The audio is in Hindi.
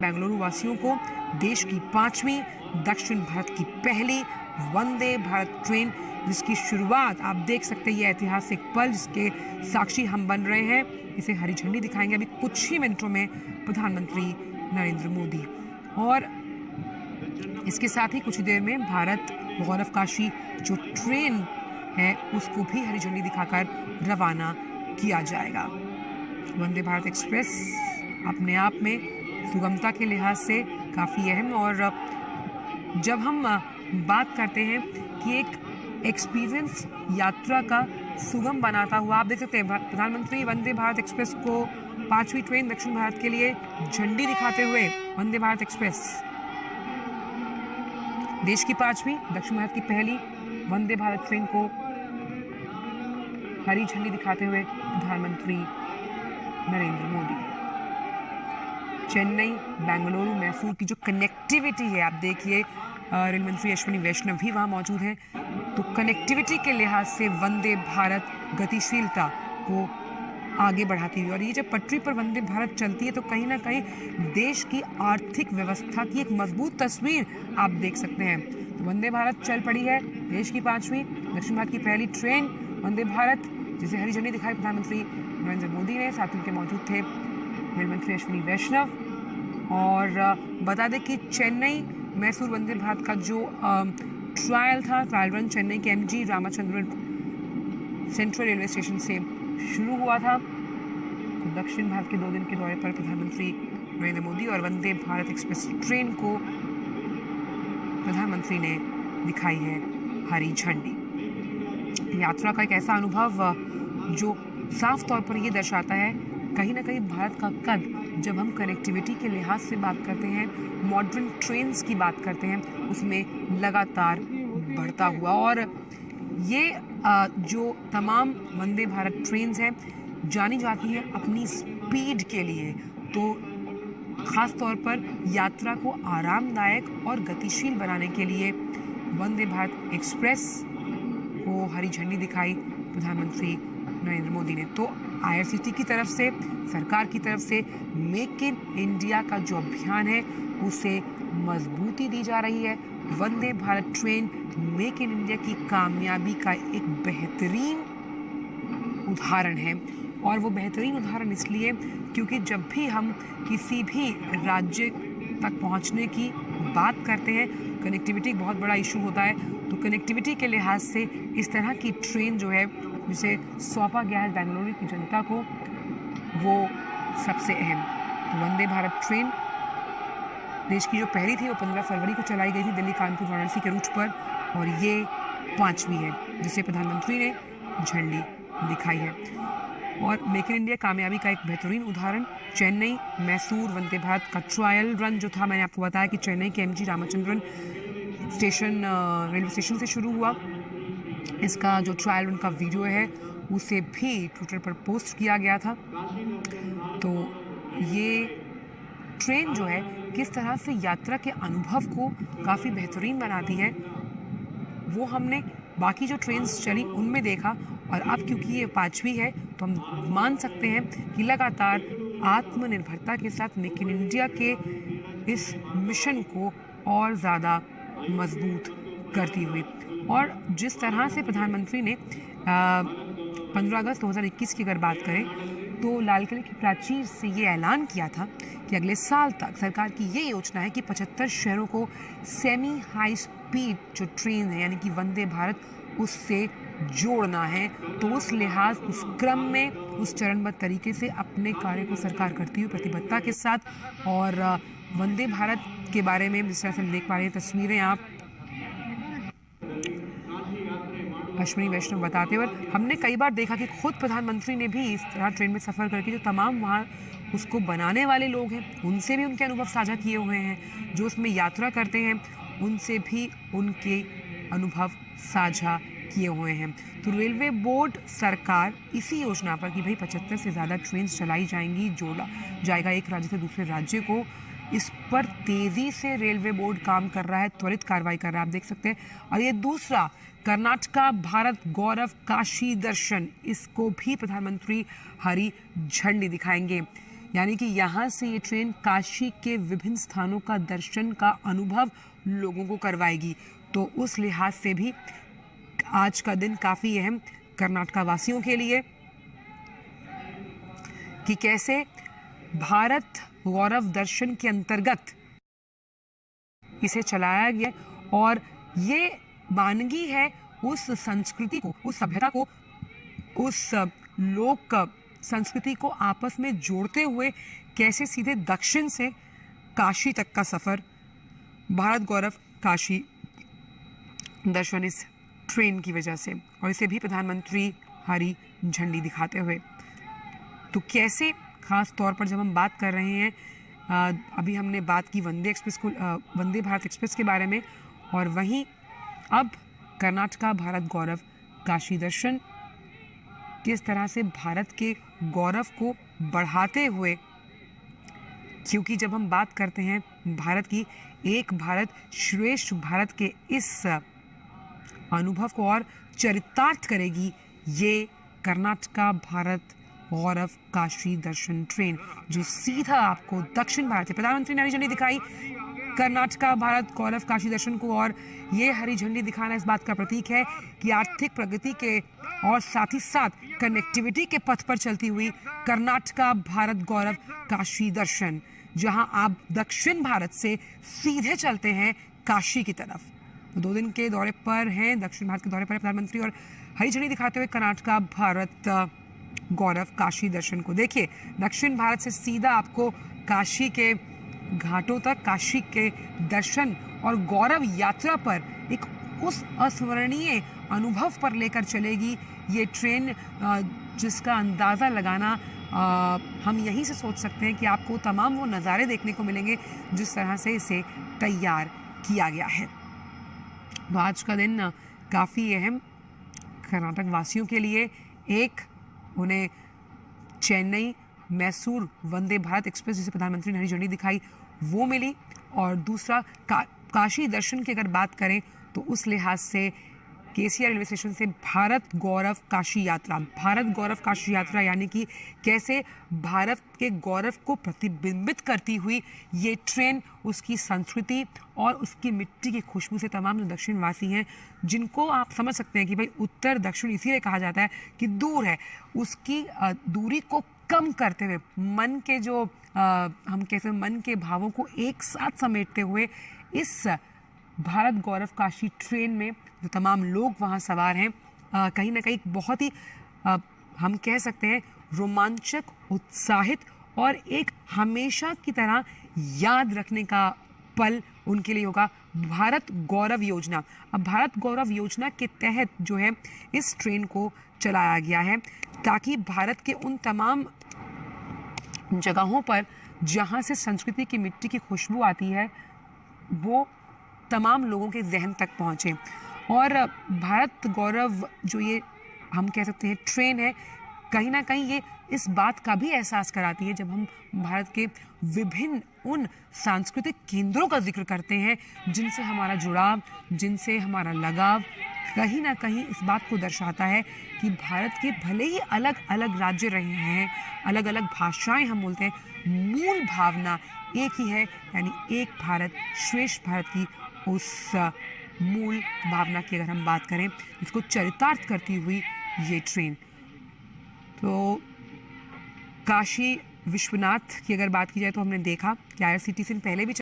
बेंगलुरु वासियों को देश की 5वीं, दक्षिण भारत की पहली वंदे भारत ट्रेन जिसकी शुरुआत आप देख सकते हैं। ये ऐतिहासिक पल जिसके साक्षी हम बन रहे हैं, इसे हरी झंडी दिखाएंगे अभी कुछ ही मिनटों में प्रधानमंत्री नरेंद्र मोदी। और इसके साथ ही कुछ ही देर में भारत गौरव काशी जो ट्रेन है उसको भी हरी झंडी दिखाकर रवाना किया जाएगा। वंदे भारत एक्सप्रेस अपने आप में सुगमता के लिहाज से काफ़ी अहम, और जब हम बात करते हैं कि एक एक्सपीरियंस यात्रा का सुगम बनाता हुआ, आप देख सकते हैं प्रधानमंत्री वंदे भारत एक्सप्रेस को 5वीं ट्रेन दक्षिण भारत के लिए झंडी दिखाते हुए वंदे भारत एक्सप्रेस देश की 5वीं, दक्षिण भारत की पहली वंदे भारत ट्रेन को हरी झंडी दिखाते हुए प्रधानमंत्री नरेंद्र मोदी। चेन्नई, बेंगलुरु, मैसूर की जो कनेक्टिविटी है, आप देखिए रेल मंत्री अश्विनी वैष्णव भी वहाँ मौजूद हैं, तो कनेक्टिविटी के लिहाज से वंदे भारत गतिशीलता को आगे बढ़ाती हुई, और ये जब पटरी पर वंदे भारत चलती है तो कहीं ना कहीं देश की आर्थिक व्यवस्था की एक मजबूत तस्वीर आप देख सकते हैं। तो वंदे भारत चल पड़ी है, देश की 5वीं, दक्षिण भारत की पहली ट्रेन वंदे भारत, जिसे हरी झंडी दिखाई प्रधानमंत्री नरेंद्र मोदी ने। साथ उनके मौजूद थे रेल मंत्री अश्विनी वैष्णव। और बता दें कि चेन्नई मैसूर वंदे भारत का जो ट्रायल रन चेन्नई के MG Ramachandran central railway station से शुरू हुआ था। तो दक्षिण भारत के 2 दिन के दौरे पर प्रधानमंत्री नरेंद्र मोदी और वंदे भारत एक्सप्रेस ट्रेन को प्रधानमंत्री ने दिखाई है हरी झंडी। यात्रा का एक ऐसा अनुभव जो साफ तौर पर ये दर्शाता है कहीं ना कहीं भारत का कद, जब हम कनेक्टिविटी के लिहाज से बात करते हैं, मॉडर्न ट्रेन्स की बात करते हैं, उसमें लगातार बढ़ता हुआ। और ये जो तमाम वंदे भारत ट्रेन्स हैं जानी जाती हैं अपनी स्पीड के लिए, तो ख़ास तौर पर यात्रा को आरामदायक और गतिशील बनाने के लिए वंदे भारत एक्सप्रेस को हरी झंडी दिखाई प्रधानमंत्री नरेंद्र मोदी ने। तो आईआरसीटी की तरफ से, सरकार की तरफ से मेक इन इंडिया का जो अभियान है उसे मजबूती दी जा रही है। Vande Bharat train make in India की कामयाबी का एक बेहतरीन उदाहरण है, और वो बेहतरीन उदाहरण इसलिए क्योंकि जब भी हम किसी भी राज्य तक पहुंचने की बात करते हैं, कनेक्टिविटी एक बहुत बड़ा इशू होता है, तो कनेक्टिविटी के लिहाज से इस तरह की ट्रेन जो है जिसे सौंपा गया है बेंगलुरु की जनता को, वो सबसे अहम। तो वंदे भारत ट्रेन देश की जो पहली थी वो 15 फरवरी को चलाई गई थी दिल्ली कानपुर वाराणसी के रूट पर, और ये 5वीं है जिसे प्रधानमंत्री ने झंडी दिखाई है। और मेक इन इंडिया कामयाबी का एक बेहतरीन उदाहरण चेन्नई मैसूर वंदे भारत का ट्रायल रन जो था, मैंने आपको बताया कि चेन्नई के MG Ramachandran station railway station से शुरू हुआ। इसका जो ट्रायल रन का वीडियो है उसे भी ट्विटर पर पोस्ट किया गया था। तो ये ट्रेन जो है किस तरह से यात्रा के अनुभव को काफ़ी बेहतरीन बनाती है, वो हमने बाकी जो ट्रेन्स चली उनमें देखा, और अब क्योंकि ये 5वीं है तो हम मान सकते हैं कि लगातार आत्मनिर्भरता के साथ मेक इन इंडिया के इस मिशन को और ज़्यादा मजबूत करती हुई। और जिस तरह से प्रधानमंत्री ने 15 अगस्त 2021 की अगर बात करें तो लाल किले की प्राचीर से ये ऐलान किया था कि अगले साल तक सरकार की ये योजना है कि 75 शहरों को सेमी हाई स्पीड जो ट्रेन है यानी कि वंदे भारत उससे जोड़ना है। तो उस लिहाज, उस क्रम में, उस चरणबद्ध तरीके से अपने कार्य को सरकार करती हुई प्रतिबद्धता के साथ, और वंदे भारत के बारे में जिस तरह से हम देख पा रहे हैं तस्वीरें आप अश्विनी वैष्णव बताते हुए, हमने कई बार देखा कि खुद प्रधानमंत्री ने भी इस तरह ट्रेन में सफ़र करके जो तमाम वहाँ उसको बनाने वाले लोग हैं उनसे भी उनके अनुभव साझा किए हुए हैं, जो उसमें यात्रा करते हैं उनसे भी उनके अनुभव साझा किए हुए हैं। तो रेलवे बोर्ड, सरकार इसी योजना पर कि भाई 75 से ज़्यादा ट्रेन चलाई जाएंगी, जोड़ा जाएगा एक राज्य से दूसरे राज्य को, इस पर तेज़ी से रेलवे बोर्ड काम कर रहा है, त्वरित कार्रवाई कर रहा है, आप देख सकते हैं। और ये दूसरा कर्नाटका भारत गौरव काशी दर्शन, इसको भी प्रधानमंत्री हरी झंडी दिखाएंगे। यानी कि यहाँ से ये ट्रेन काशी के विभिन्न स्थानों का दर्शन का अनुभव लोगों को करवाएगी। तो उस लिहाज से भी आज का दिन काफ़ी अहम कर्नाटका वासियों के लिए, कि कैसे भारत गौरव दर्शन के अंतर्गत इसे चलाया गया और ये वानगी है उस संस्कृति को, उस सभ्यता को, उस लोक संस्कृति को आपस में जोड़ते हुए कैसे सीधे दक्षिण से काशी तक का सफ़र, भारत गौरव काशी दर्शन इस ट्रेन की वजह से, और इसे भी प्रधानमंत्री हरी झंडी दिखाते हुए। तो कैसे, ख़ास तौर पर जब हम बात कर रहे हैं, अभी हमने बात की वंदे भारत एक्सप्रेस के बारे में, और वहीं अब कर्नाटका भारत गौरव काशी दर्शन किस तरह से भारत के गौरव को बढ़ाते हुए, क्योंकि जब हम बात करते हैं भारत की, एक भारत श्रेष्ठ भारत के इस अनुभव को और चरितार्थ करेगी ये कर्नाटका भारत गौरव काशी दर्शन ट्रेन, जो सीधा आपको दक्षिण भारत से, प्रधानमंत्री ने हरी झंडी दिखाई कर्नाटका भारत गौरव काशी दर्शन को, और ये हरी झंडी दिखाना इस बात का प्रतीक है कि आर्थिक प्रगति के और साथ ही साथ कनेक्टिविटी के पथ पर चलती हुई कर्नाटका भारत गौरव काशी दर्शन, जहां आप दक्षिण भारत से सीधे चलते हैं काशी की तरफ। तो 2 दिन के दौरे पर हैं, दक्षिण भारत के दौरे पर है प्रधानमंत्री, और हरी झंडी दिखाते हुए कर्नाटका भारत गौरव काशी दर्शन को। देखिए, दक्षिण भारत से सीधा आपको काशी के घाटों तक, काशी के दर्शन और गौरव यात्रा पर एक उस अस्मरणीय अनुभव पर लेकर चलेगी ये ट्रेन, जिसका अंदाज़ा लगाना हम यहीं से सोच सकते हैं कि आपको तमाम वो नज़ारे देखने को मिलेंगे जिस तरह से इसे तैयार किया गया है। तो आज का दिन काफ़ी अहम कर्नाटक वासियों के लिए, एक उन्हें चेन्नई मैसूर वंदे भारत एक्सप्रेस जिसे प्रधानमंत्री ने हरी झंडी दिखाई वो मिली, और दूसरा काशी दर्शन की अगर बात करें तो उस लिहाज से केसीआर रेलवे स्टेशन से भारत गौरव काशी यात्रा, भारत गौरव काशी यात्रा यानी कि कैसे भारत के गौरव को प्रतिबिंबित करती हुई ये ट्रेन उसकी संस्कृति और उसकी मिट्टी की खुशबू से तमाम जो दक्षिणवासी हैं, जिनको आप समझ सकते हैं कि भाई उत्तर दक्षिण इसीलिए कहा जाता है कि दूर है, उसकी दूरी को कम करते हुए मन के जो हम कैसे मन के भावों को एक साथ समेटते हुए इस भारत गौरव काशी ट्रेन में जो तमाम लोग वहाँ सवार हैं, कहीं ना कहीं बहुत ही हम कह सकते हैं रोमांचक, उत्साहित और एक हमेशा की तरह याद रखने का पल उनके लिए होगा। भारत गौरव योजना, अब भारत गौरव योजना के तहत जो है इस ट्रेन को चलाया गया है ताकि भारत के उन तमाम जगहों पर जहाँ से संस्कृति की मिट्टी की खुशबू आती है वो तमाम लोगों के जहन तक पहुँचे। और भारत गौरव जो ये हम कह सकते हैं ट्रेन है, कहीं ना कहीं ये इस बात का भी एहसास कराती है जब हम भारत के विभिन्न उन सांस्कृतिक केंद्रों का जिक्र करते हैं जिनसे हमारा जुड़ाव, जिनसे हमारा लगाव कहीं ना कहीं इस बात को दर्शाता है कि भारत के भले ही अलग अलग राज्य रहे हैं, अलग अलग भाषाएं हम बोलते हैं, मूल भावना एक ही है, यानी एक भारत श्रेष्ठ भारत की उस मूल भावना की अगर हम बात करें, इसको चरितार्थ करती हुई ये ट्रेन। तो काशी विश्वनाथ की अगर बात की जाए तो हमने देखा कि IRCTC पहले भी